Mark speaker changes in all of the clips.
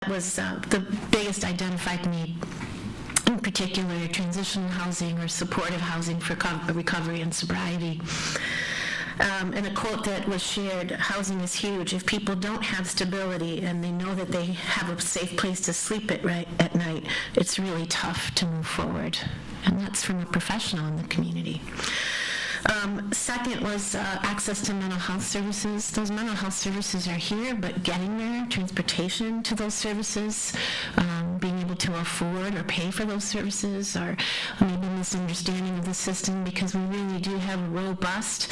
Speaker 1: was the biggest identified need, in particular transitional housing or supportive housing for recovery and sobriety. And a quote that was shared, housing is huge. If people don't have stability and they know that they have a safe place to sleep at night, it's really tough to move forward. And that's from a professional in the community. Second was access to mental health services. Those mental health services are here, but getting there, transportation to those services, being able to afford or pay for those services, or maybe misunderstanding of the system, because we really do have a robust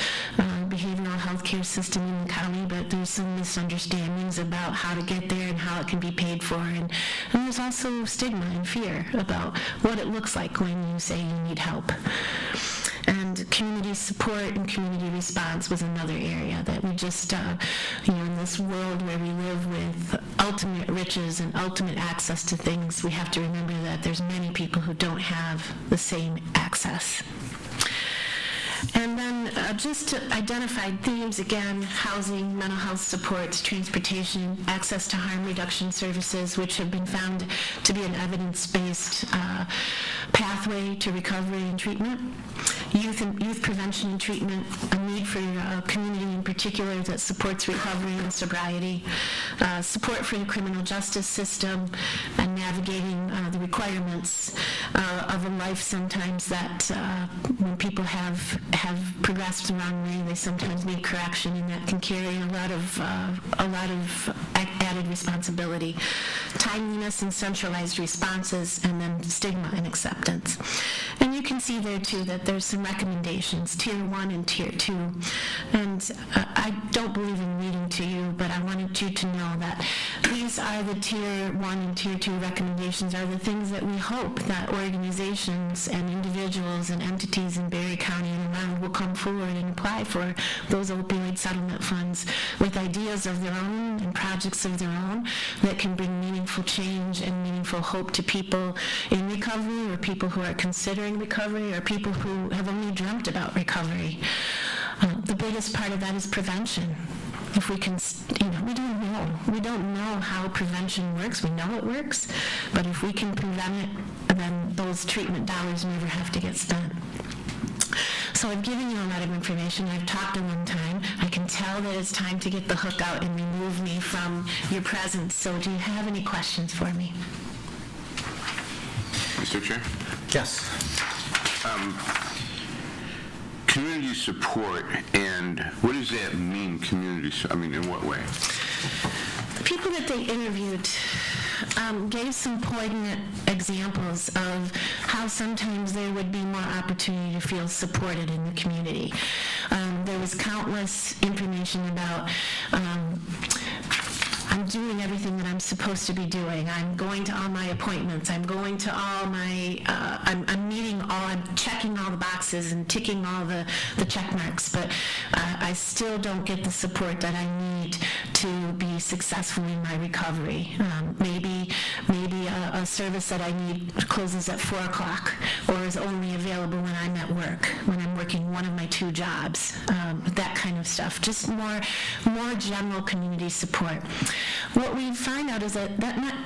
Speaker 1: behavioral health care system in the county, but there's some misunderstandings about how to get there and how it can be paid for. And there's also stigma and fear about what it looks like when you say you need help. And community support and community response was another area that we just, in this world where we live with ultimate riches and ultimate access to things, we have to remember that there's many people who don't have the same access. And then just to identify themes, again, housing, mental health supports, transportation, access to harm reduction services, which have been found to be an evidence-based pathway to recovery and treatment, youth prevention and treatment, a need for a community in particular that supports recovery and sobriety, support for the criminal justice system, and navigating the requirements of a life sometimes that when people have progressed the wrong way, they sometimes need correction, and that can carry a lot of added responsibility, timeliness and centralized responses, and then stigma and acceptance. And you can see there too that there's some recommendations, Tier 1 and Tier 2. And I don't believe in reading to you, but I wanted you to know that these are the Tier 1 and Tier 2 recommendations, are the things that we hope that organizations and individuals and entities in Berry County and around will come forward and apply for those opioid settlement funds with ideas of their own and projects of their own that can bring meaningful change and meaningful hope to people in recovery, or people who are considering recovery, or people who have only dreamt about recovery. The biggest part of that is prevention. If we can, we don't know how prevention works. We know it works, but if we can prevent it, then those treatment dollars never have to get spent. So I've given you a lot of information. I've talked a long time. I can tell that it's time to get the hook out and remove me from your presence. So do you have any questions for me?
Speaker 2: Mr. Chair?
Speaker 3: Yes.
Speaker 2: Community support, and what does that mean, in what way?
Speaker 1: The people that they interviewed gave some poignant examples of how sometimes there would be more opportunity to feel supported in the community. There was countless information about I'm doing everything that I'm supposed to be doing. I'm going to all my appointments. I'm going to all my, I'm checking all the boxes and ticking all the check marks, but I still don't get the support that I need to be successful in my recovery. Maybe a service that I need closes at 4 o'clock or is only available when I'm at work, when I'm working one of my 2 jobs, that kind of stuff. Just more general community support. What we find out is that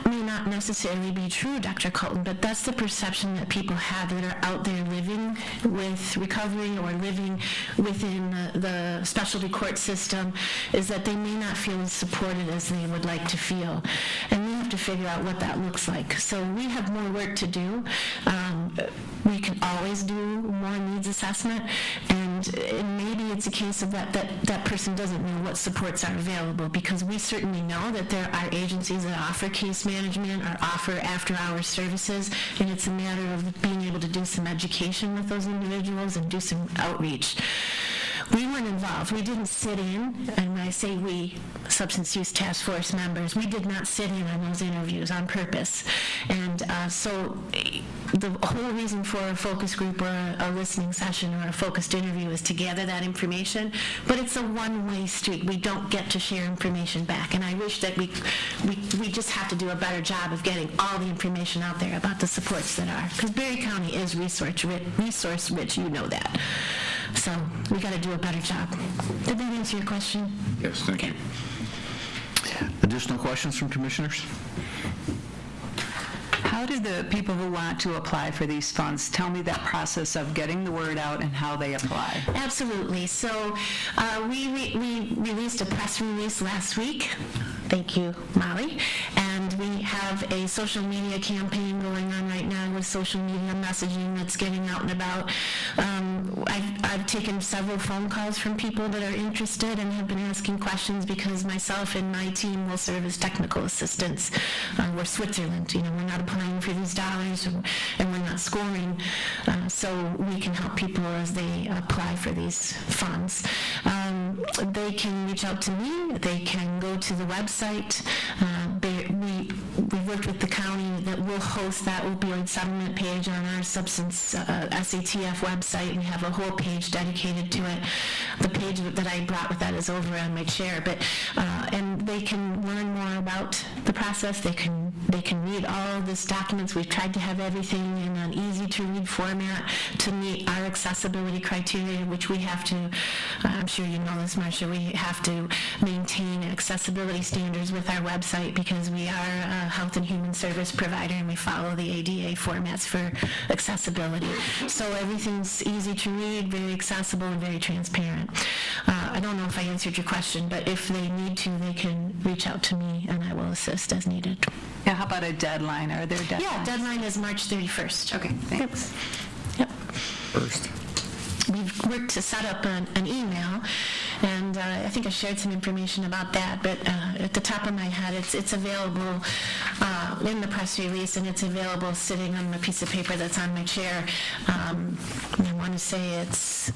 Speaker 1: may not necessarily be true, Dr. Colton, but that's the perception that people have that are out there living with recovery or living within the specialty court system, is that they may not feel as supported as they would like to feel. And we have to figure out what that looks like. So we have more work to do. We can always do more needs assessment, and maybe it's a case of that person doesn't know what supports are available, because we certainly know that there are agencies that offer case management or offer after-hours services, and it's a matter of being able to do some education with those individuals and do some outreach. We weren't involved. We didn't sit in, and when I say we, Substance Use Task Force members, we did not sit in on those interviews on purpose. And so the whole reason for a focus group or a listening session or a focused interview is to gather that information, but it's a one-way street. We don't get to share information back, and I wish that we just have to do a better job of getting all the information out there about the supports that are, because Berry County is resource rich, you know that. So we got to do a better job. Did that answer your question?
Speaker 2: Yes, thank you.
Speaker 3: Additional questions from commissioners?
Speaker 4: How do the people who want to apply for these funds tell me that process of getting the word out and how they apply?
Speaker 1: Absolutely. So we released a press release last week. Thank you, Molly. And we have a social media campaign going on right now with social media messaging that's getting out and about. I've taken several phone calls from people that are interested and have been asking questions because myself and my team will serve as technical assistants. We're Switzerland, we're not applying for these dollars and we're not scoring, so we can help people as they apply for these funds. They can reach out to me. They can go to the website. We've worked with the county that will host that opioid settlement page on our substance SATF website. We have a whole page dedicated to it. The page that I brought with that is over on my chair. But and they can learn more about the process. They can read all of these documents. We've tried to have everything in an easy-to-read format to meet our accessibility criteria, which we have to. I'm sure you know this, Marcia. We have to maintain accessibility standards with our website because we are a health and human service provider and we follow the ADA formats for accessibility. So everything's easy to read, very accessible, and very transparent. I don't know if I answered your question, but if they need to, they can reach out to me and I will assist as needed.
Speaker 4: Yeah, how about a deadline? Are there deadlines?
Speaker 1: Yeah, deadline is March 31st.
Speaker 4: Okay, thanks.
Speaker 1: Yep.
Speaker 3: First.
Speaker 1: We've worked to set up an email, and I think I shared some information about that, but at the top of my head, it's available in the press release, and it's available sitting on the piece of paper that's on my chair. I want to say it's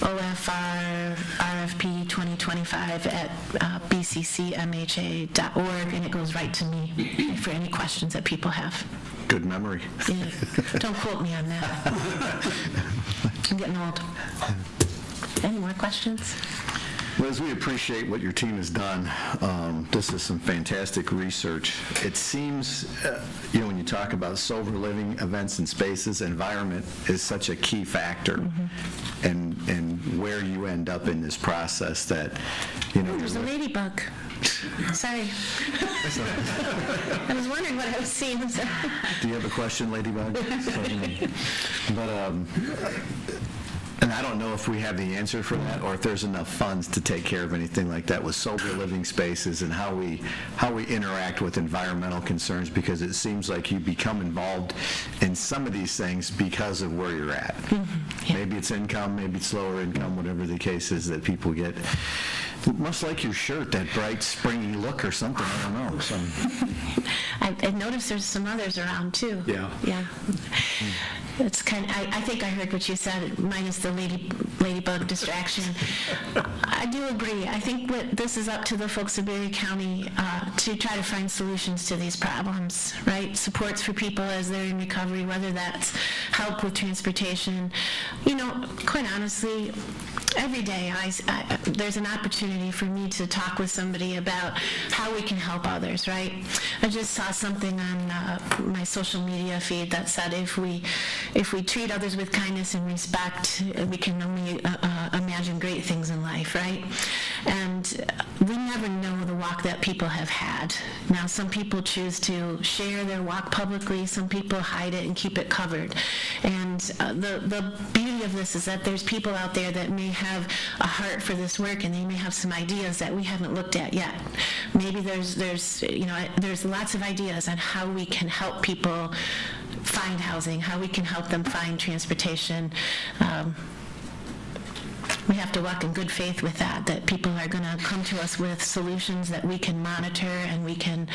Speaker 1: OFR RFP 2025 at bccmha.org, and it goes right to me for any questions that people have.
Speaker 3: Good memory.
Speaker 1: Yeah, don't quote me on that. I'm getting old. Any more questions?
Speaker 3: Liz, we appreciate what your team has done. This is some fantastic research. It seems, when you talk about sober living events and spaces, environment is such a key factor. And where you end up in this process that,
Speaker 1: There's a ladybug. Sorry. I was wondering what I was seeing.
Speaker 3: Do you have a question, Ladybug? But, and I don't know if we have the answer for that or if there's enough funds to take care of anything like that with sober living spaces and how we interact with environmental concerns, because it seems like you become involved in some of these things because of where you're at.
Speaker 1: Yeah.
Speaker 3: Maybe it's income, maybe it's lower income, whatever the case is that people get. Must like your shirt, that bright, springy look or something. I don't know.
Speaker 1: I've noticed there's some others around too.
Speaker 3: Yeah.
Speaker 1: Yeah. It's kind of, I think I heard what you said, minus the ladybug distraction. I do agree. I think this is up to the folks of Berry County to try to find solutions to these problems, right? Supports for people as they're in recovery, whether that's help with transportation. Quite honestly, every day there's an opportunity for me to talk with somebody about how we can help others, right? I just saw something on my social media feed that said if we treat others with kindness and respect, we can only imagine great things in life, right? And we never know the walk that people have had. Now, some people choose to share their walk publicly. Some people hide it and keep it covered. And the beauty of this is that there's people out there that may have a heart for this work, and they may have some ideas that we haven't looked at yet. Maybe there's lots of ideas on how we can help people find housing, how we can help them find transportation. We have to walk in good faith with that people are going to come to us with solutions that we can monitor and we can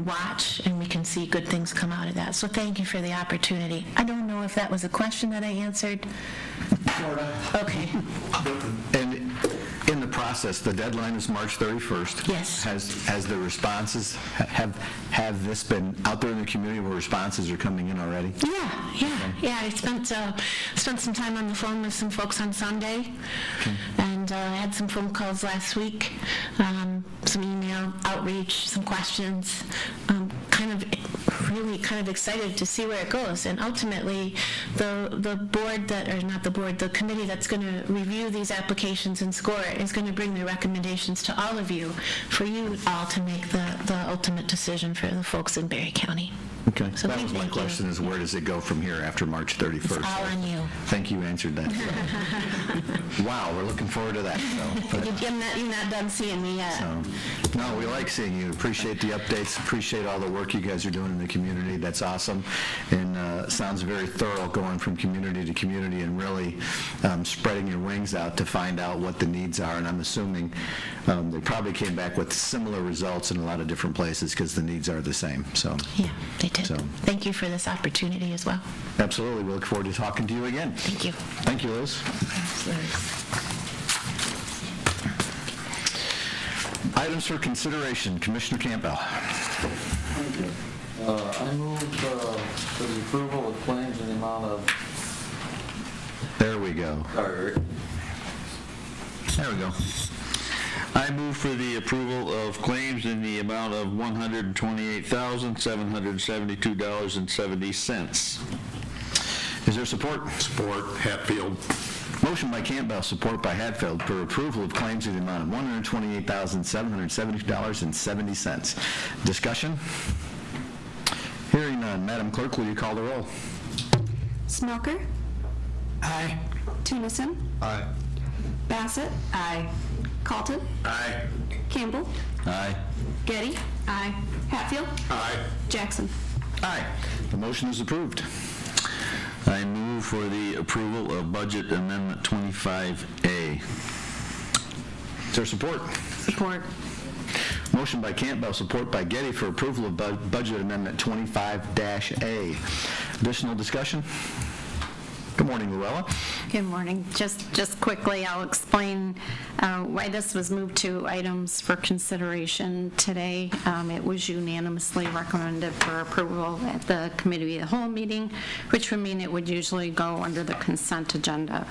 Speaker 1: watch and we can see good things come out of that. So thank you for the opportunity. I don't know if that was a question that I answered. Okay.
Speaker 3: And in the process, the deadline is March 31st.
Speaker 1: Yes.
Speaker 3: Has the responses, have this been out there in the community where responses are coming in already?
Speaker 1: Yeah. I spent some time on the phone with some folks on Sunday, and I had some phone calls last week, some email outreach, some questions, kind of really kind of excited to see where it goes. And ultimately, the board that, or not the board, the committee that's going to review these applications and score it is going to bring their recommendations to all of you, for you all to make the ultimate decision for the folks in Berry County.
Speaker 3: Okay.
Speaker 1: So
Speaker 3: That
Speaker 1: we
Speaker 3: was my
Speaker 1: thank you.
Speaker 3: question, is where does it go from here after March 31st?
Speaker 1: It's all on you.
Speaker 3: Thank you, answered that. Wow, we're looking forward to that. So, but-
Speaker 1: You're not done seeing me yet.
Speaker 3: No, we like seeing you. Appreciate the updates. Appreciate all the work you guys are doing in the community. That's awesome. And sounds very thorough, going from community to community and really spreading your wings out to find out what the needs are. And I'm assuming they probably came back with similar results in a lot of different places because the needs are the same. So,
Speaker 1: Yeah, they did.
Speaker 3: So-
Speaker 1: Thank you for this opportunity as well.
Speaker 3: absolutely. We look forward to talking to you again.
Speaker 1: Thank you.
Speaker 3: Thank you, Liz. Items for consideration. Commissioner Campbell.
Speaker 5: Thank you. I move for the approval of claims in the amount of,
Speaker 3: There we go.
Speaker 5: sorry, Rick.
Speaker 6: There we go. I move for the approval of claims in the amount of $128,772.70.
Speaker 3: Is there support?
Speaker 7: Support, Hatfield.
Speaker 3: Motion by Campbell, support by Hatfield, for approval of claims in the amount of $128,772.70. Discussion? Hearing none. Madam Clerk, will you call the roll?
Speaker 8: Smelker.
Speaker 7: Aye.
Speaker 8: Tunison.
Speaker 7: Aye.
Speaker 8: Bassett.
Speaker 4: Aye.
Speaker 8: Calton.
Speaker 7: Aye.
Speaker 8: Campbell.
Speaker 3: Aye.
Speaker 8: Getty. Aye. Hatfield.
Speaker 7: Aye.
Speaker 8: Jackson.
Speaker 3: Aye. The motion is approved.
Speaker 6: I move for the approval of Budget Amendment 25A.
Speaker 3: Is there support?
Speaker 8: Support.
Speaker 3: Motion by Campbell, support by Getty, for approval of Budget Amendment 25-A. Additional discussion? Good morning, Luella.
Speaker 9: Good morning. Just quickly, I'll explain why this was moved to items for consideration today. It was unanimously recommended for approval at the committee of the whole meeting, which would mean it would usually go under the consent agenda.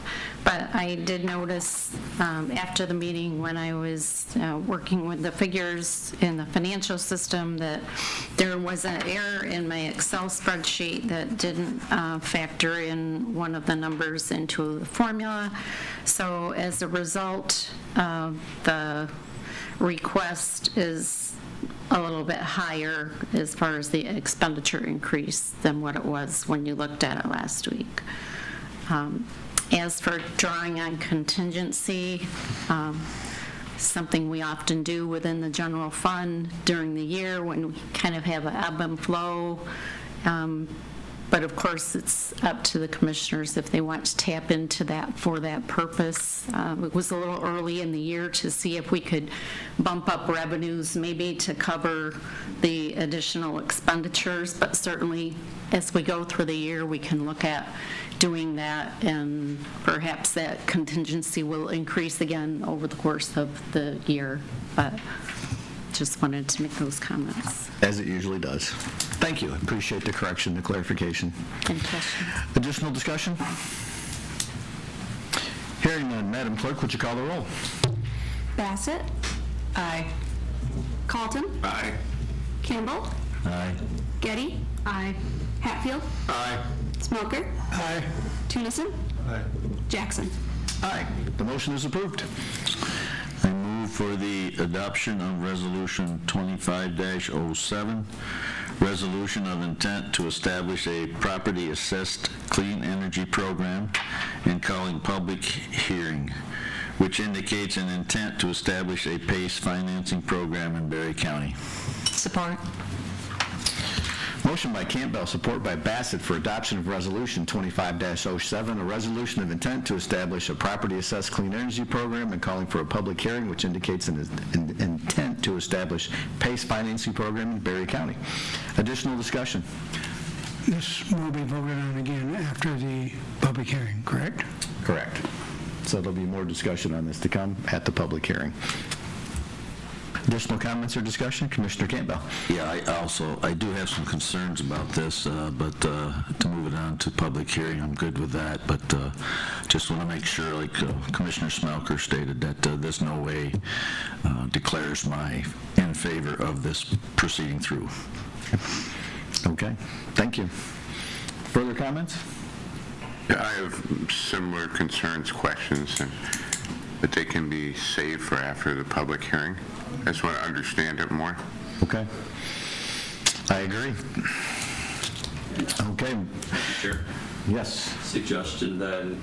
Speaker 9: But I did notice after the meeting, when I was working with the figures in the financial system, that there was an error in my Excel spreadsheet that didn't factor in one of the numbers into the formula. So as a result, the request is a little bit higher as far as the expenditure increase than what it was when you looked at it last week. As for drawing on contingency, something we often do within the general fund during the year when we kind of have an ebb and flow. But of course, it's up to the commissioners if they want to tap into that for that purpose. It was a little early in the year to see if we could bump up revenues, maybe to cover the additional expenditures, but certainly as we go through the year, we can look at doing that, and perhaps that contingency will increase again over the course of the year. But just wanted to make those comments.
Speaker 3: As it usually does. Thank you. Appreciate the correction, the clarification.
Speaker 9: Any questions?
Speaker 3: Additional discussion? Hearing none. Madam Clerk, would you call the roll?
Speaker 8: Bassett.
Speaker 4: Aye.
Speaker 8: Calton.
Speaker 7: Aye.
Speaker 8: Campbell.
Speaker 3: Aye.
Speaker 8: Getty. Aye. Hatfield.
Speaker 7: Aye.
Speaker 8: Smelker.
Speaker 7: Aye.
Speaker 8: Tunison.
Speaker 7: Aye.
Speaker 8: Jackson.
Speaker 3: Aye. The motion is approved.
Speaker 6: I move for the adoption of Resolution 25-07, resolution of intent to establish a property-assessed clean energy program and calling public hearing, which indicates an intent to establish a PACE financing program in Berry County.
Speaker 4: Support.
Speaker 3: Motion by Campbell, support by Bassett, for adoption of Resolution 25-07, a resolution of intent to establish a property-assessed clean energy program and calling for a public hearing, which indicates an intent to establish PACE financing program in Berry County. Additional discussion?
Speaker 10: This will be voted on again after the public hearing, correct?
Speaker 3: Correct. So there'll be more discussion on this to come at the public hearing. Additional comments or discussion? Commissioner Campbell.
Speaker 6: Yeah, I do have some concerns about this, but to move it on to public hearing, I'm good with that. But just want to make sure, like Commissioner Smelker stated, that this no way declares my in favor of this proceeding through.
Speaker 3: Okay, thank you. Further comments?
Speaker 2: Yeah, I have similar concerns, questions, but they can be saved for after the public hearing. I just want to understand it more.
Speaker 3: Okay. I agree. Okay,
Speaker 11: Chair,
Speaker 3: yes.
Speaker 11: suggestion then,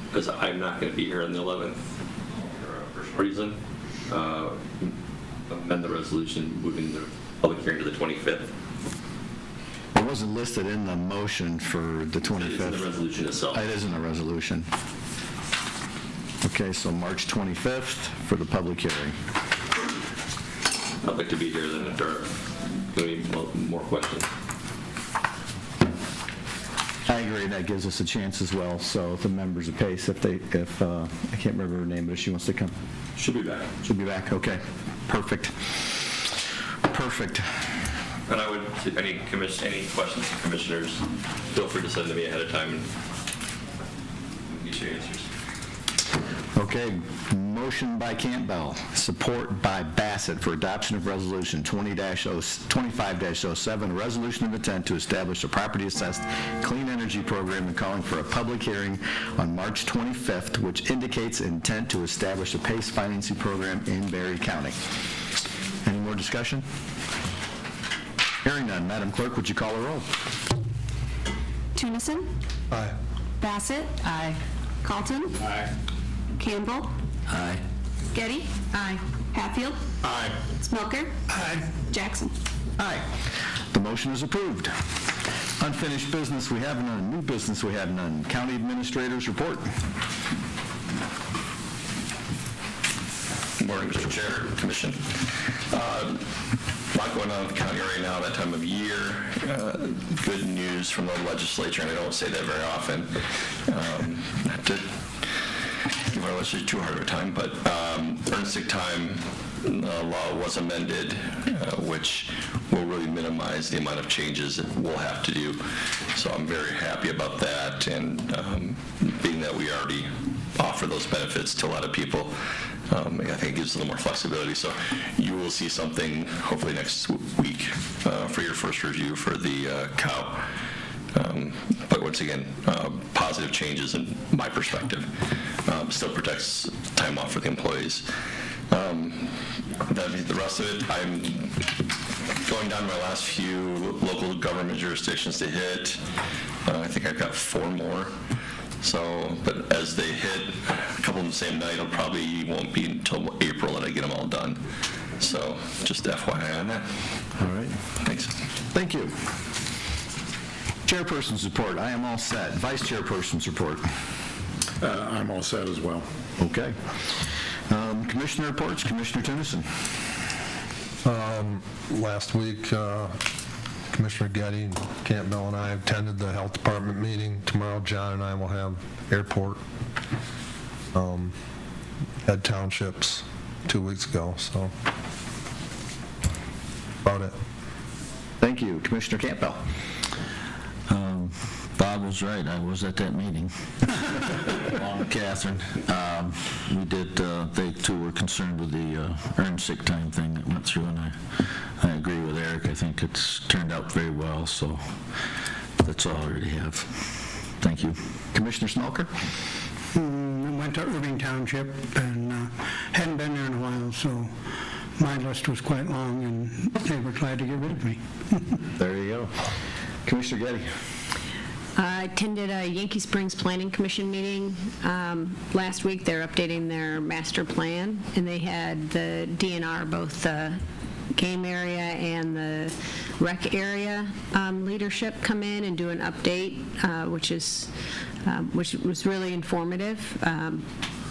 Speaker 11: because I'm not going to be here on the 11th for a personal reason, amend the resolution moving the public hearing to the 25th.
Speaker 3: It wasn't listed in the motion for the 25th.
Speaker 11: It's in the resolution itself.
Speaker 3: It is in the resolution. Okay, so March 25th for the public hearing.
Speaker 11: I'd like to be here then if there are going to be more questions.
Speaker 3: I agree, that gives us a chance as well, so the members of PACE, if I can't remember her name, but if she wants to come.
Speaker 11: Should be back.
Speaker 3: She'll be back, okay. Perfect. Perfect.
Speaker 11: And I would, any questions from commissioners, feel free to send them to me ahead of time and get your answers.
Speaker 3: Okay, motion by Campbell, support by Bassett for adoption of Resolution 25-07, a resolution of intent to establish a property-assessed clean energy program and calling for a public hearing on March 25th, which indicates intent to establish a PACE financing program in Berry County. Any more discussion? Hearing none. Madam Clerk, would you call a roll?
Speaker 8: Tunison,
Speaker 7: Aye.
Speaker 8: Bassett,
Speaker 4: Aye.
Speaker 8: Calton,
Speaker 7: Aye.
Speaker 8: Campbell,
Speaker 6: Aye.
Speaker 8: Getty, Hatfield,
Speaker 7: Aye.
Speaker 8: Smoker, Jackson.
Speaker 3: Aye. The motion is approved. Unfinished business, we have none. New business, we have none. County Administrator's report.
Speaker 12: Good morning, Mr. Chair, Commission. A lot going on in the county right now, that time of year. Good news from the legislature, and I don't say that very often. Not to give our legislature too hard of a time, but earned sick time law was amended, which will really minimize the amount of changes that we'll have to do. So I'm very happy about that, and being that we already offer those benefits to a lot of people, I think it gives a little more flexibility. So you will see something hopefully next week for your first review for the cow. But once again, positive changes in my perspective. Still protects time off for the employees. The rest of it, I'm going down to my last few local government jurisdictions to hit. I think I've got 4 more. So, but as they hit, a couple of them the same night, it probably won't be until April that I get them all done. So, just FYI on that.
Speaker 3: All right.
Speaker 12: Thanks.
Speaker 3: Thank you. Chairperson's report. I am all set. Vice Chairperson's report.
Speaker 7: I'm all set as well.
Speaker 3: Okay. Commissioner reports. Commissioner Tennyson.
Speaker 13: Last week, Commissioner Getty, Campbell, and I attended the Health Department meeting. Tomorrow, John and I will have airport head townships 2 weeks ago, so about it.
Speaker 3: Thank you. Commissioner Campbell.
Speaker 6: Bob was right. I was at that meeting. Along with Catherine. We did, they too were concerned with the earned sick time thing that went through, and I agree with Eric. I think it's turned out very well, so that's all I already have. Thank you.
Speaker 3: Commissioner Smelker.
Speaker 10: Went to Irving Township and hadn't been there in a while, so my list was quite long, and they were glad to get rid of me.
Speaker 3: There you go. Commissioner Getty.
Speaker 14: I attended a Yankee Springs Planning Commission meeting last week. They're updating their master plan, and they had the DNR, both the game area and the rec area leadership come in and do an update, which was really informative.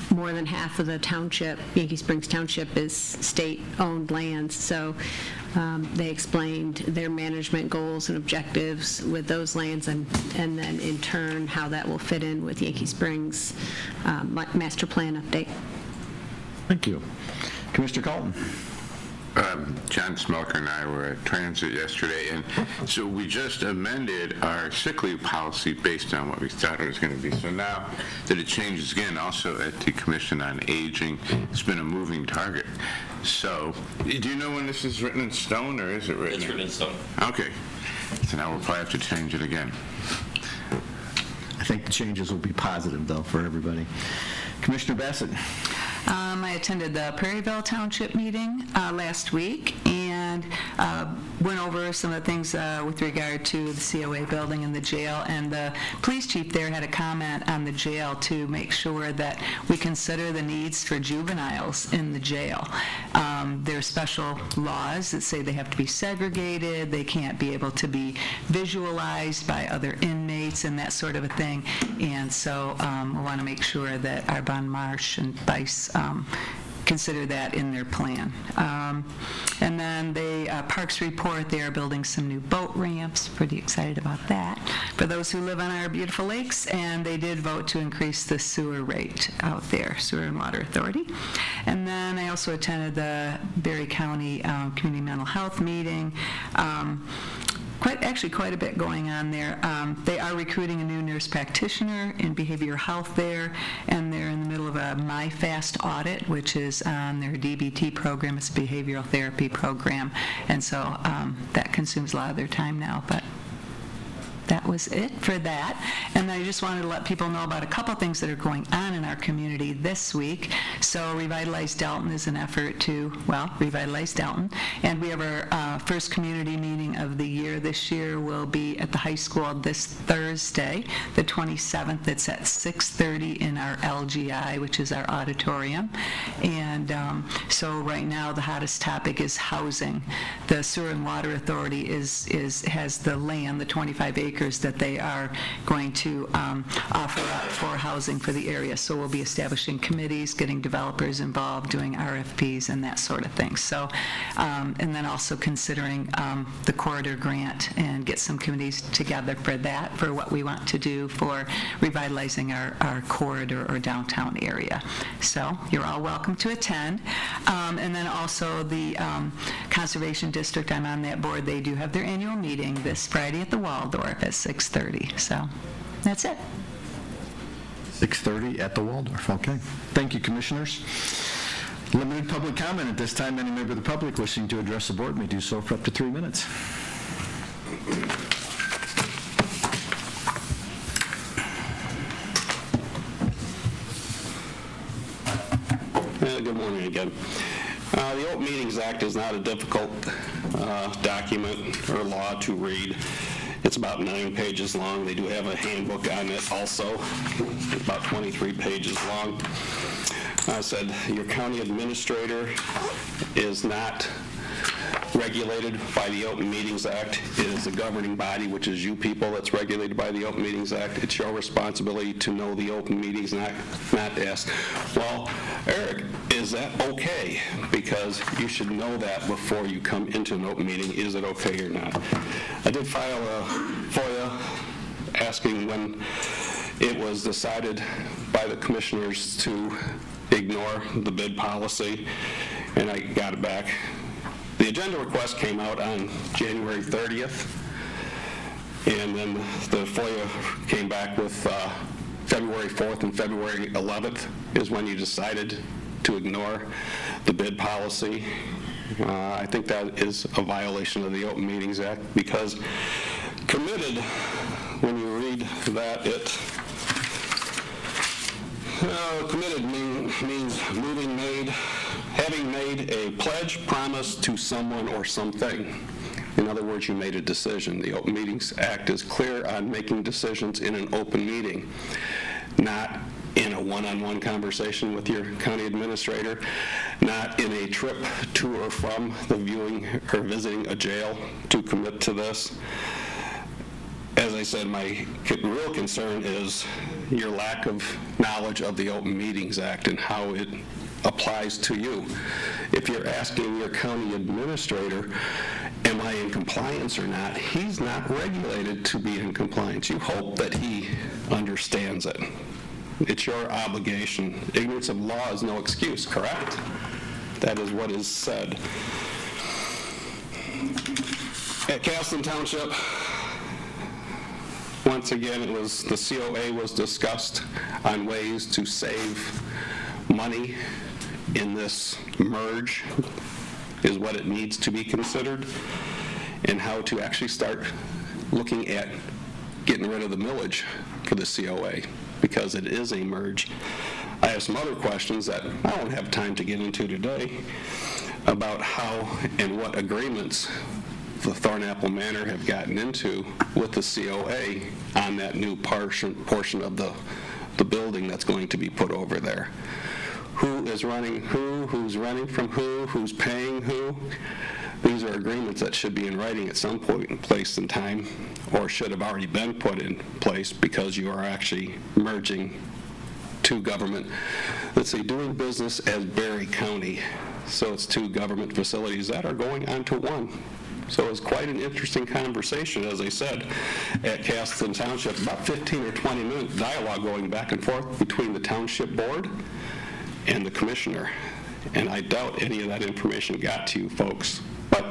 Speaker 14: More than half of the township, Yankee Springs Township, is state-owned lands, so they explained their management goals and objectives with those lands, and then in turn how that will fit in with Yankee Springs master plan update.
Speaker 3: Thank you. Commissioner Colton.
Speaker 2: John Smelker and I were at Transit yesterday, and so we just amended our sick leave policy based on what we thought it was going to be. So now that it changes again, also at the Commission on Aging, it's been a moving target. So, do you know when this is written in stone, or is it written?
Speaker 11: It's written in stone.
Speaker 2: Okay. So now we'll probably have to change it again.
Speaker 3: I think the changes will be positive, though, for everybody. Commissioner Bassett.
Speaker 4: I attended the Prairieville Township meeting last week and went over some of the things with regard to the COA building and the jail, and the police chief there had a comment on the jail to make sure that we consider the needs for juveniles in the jail. There are special laws that say they have to be segregated, they can't be able to be visualized by other inmates and that sort of a thing, and so we want to make sure that our Bon Marche and Vice consider that in their plan. And then the Parks report, they are building some new boat ramps. Pretty excited about that for those who live on our beautiful lakes. And they did vote to increase the sewer rate out there, Sewer and Water Authority. And then I also attended the Berry County Community Mental Health meeting. Quite a bit going on there. They are recruiting a new nurse practitioner in behavioral health there, and they're in the middle of a MyFast audit, which is on their DBT program. It's a behavioral therapy program, and so that consumes a lot of their time now, but that was it for that. And I just wanted to let people know about a couple things that are going on in our community this week. So Revitalize Dalton is an effort to, revitalize Dalton. And we have our first community meeting of the year this year will be at the high school this Thursday, the 27th. It's at 6:30 in our LGI, which is our auditorium. And so right now the hottest topic is housing. The Sewer and Water Authority has the land, the 25 acres that they are going to offer up for housing for the area. So we'll be establishing committees, getting developers involved, doing RFPs and that sort of thing. So, and then also considering the corridor grant and get some committees together for that, for what we want to do for revitalizing our corridor or downtown area. So you're all welcome to attend. And then also the Conservation District, I'm on that board, they do have their annual meeting this Friday at the Waldorf at 6:30. So that's it.
Speaker 3: 6:30 at the Waldorf. Okay. Thank you, Commissioners. Limited public comment at this time. Any member of the public wishing to address the board may do so for up to 3 minutes.
Speaker 15: Good morning again. The Open Meetings Act is not a difficult document or law to read. It's about 9 pages long. They do have a handbook on it also, about 23 pages long. I said your county administrator is not regulated by the Open Meetings Act. It is the governing body, which is you people, that's regulated by the Open Meetings Act. It's your responsibility to know the Open Meetings Act, not to ask, well, Eric, is that okay? Because you should know that before you come into an open meeting. Is it okay or not? I did file a FOIA asking when it was decided by the commissioners to ignore the bid policy, and I got it back. The agenda request came out on January 30th, and then the FOIA came back with February 4th and February 11th is when you decided to ignore the bid policy. I think that is a violation of the Open Meetings Act, because committed, when you read that, committed means having made a pledge, promise to someone or something. In other words, you made a decision. The Open Meetings Act is clear on making decisions in an open meeting, not in a one-on-one conversation with your county administrator, not in a trip to or from the viewing or visiting a jail to commit to this. As I said, my real concern is your lack of knowledge of the Open Meetings Act and how it applies to you. If you're asking your county administrator, am I in compliance or not, he's not regulated to be in compliance. You hope that he understands it. It's your obligation. Ignorance of law is no excuse, correct? That is what is said. At Castleton Township, once again, it was, the COA was discussed on ways to save money in this merge, is what it needs to be considered, and how to actually start looking at getting rid of the millage for the COA, because it is a merge. I have some other questions that I won't have time to get into today about how and what agreements the Thornapple Manor have gotten into with the COA on that new portion of the building that's going to be put over there. Who is running who, who's running from who, who's paying who? These are agreements that should be in writing at some point in place in time, or should have already been put in place, because you are actually merging two government, let's say, doing business as Berry County. So it's two government facilities that are going onto one. So it's quite an interesting conversation, as I said, at Castleton Township. About 15 or 20 minute dialogue going back and forth between the township board and the commissioner. And I doubt any of that information got to you folks, but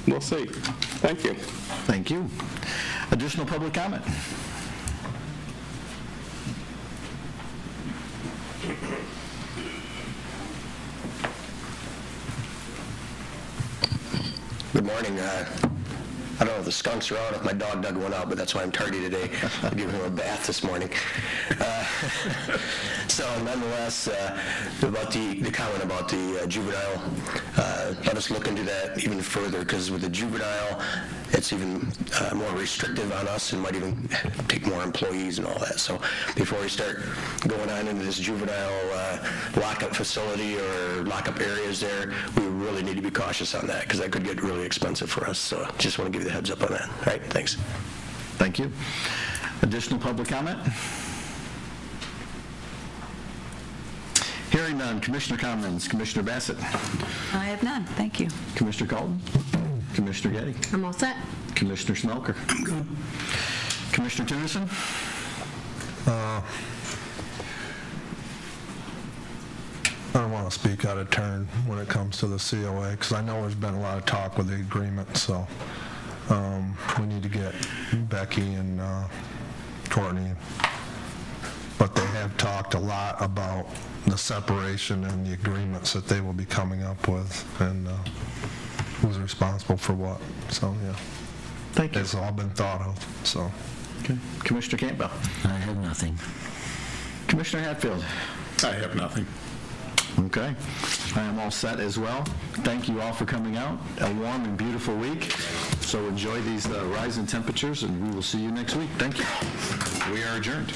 Speaker 15: we'll see. Thank you.
Speaker 3: Thank you. Additional public comment?
Speaker 16: Good morning. I don't know if the skunks are out, if my dog dug one out, but that's why I'm tardy today. I'll give him a bath this morning. So nonetheless, about the comment about the juvenile, let us look into that even further, because with the juvenile, it's even more restrictive on us and might even take more employees and all that. So before we start going on into this juvenile lockup facility or lockup areas there, we really need to be cautious on that, because that could get really expensive for us. So just want to give you the heads up on that. All right, thanks.
Speaker 3: Thank you. Additional public comment? Hearing none. Commissioner comments. Commissioner Bassett.
Speaker 4: I have none, thank you.
Speaker 3: Commissioner Colton. Commissioner Getty.
Speaker 14: I'm all set.
Speaker 3: Commissioner Smelker. I'm good. Commissioner Tennyson.
Speaker 13: I don't want to speak out of turn when it comes to the COA, because I know there's been a lot of talk with the agreement, so we need to get Becky and Courtney. But they have talked a lot about the separation and the agreements that they will be coming up with, and who's responsible for what. So, yeah.
Speaker 3: Thank you.
Speaker 13: It's all been thought of, so.
Speaker 3: Okay. Commissioner Campbell.
Speaker 6: I have nothing.
Speaker 3: Commissioner Hatfield.
Speaker 7: I have nothing.
Speaker 3: Okay. I am all set as well. Thank you all for coming out. A warm and beautiful week. So enjoy these rising temperatures, and we will see you next week. Thank you. We are adjourned.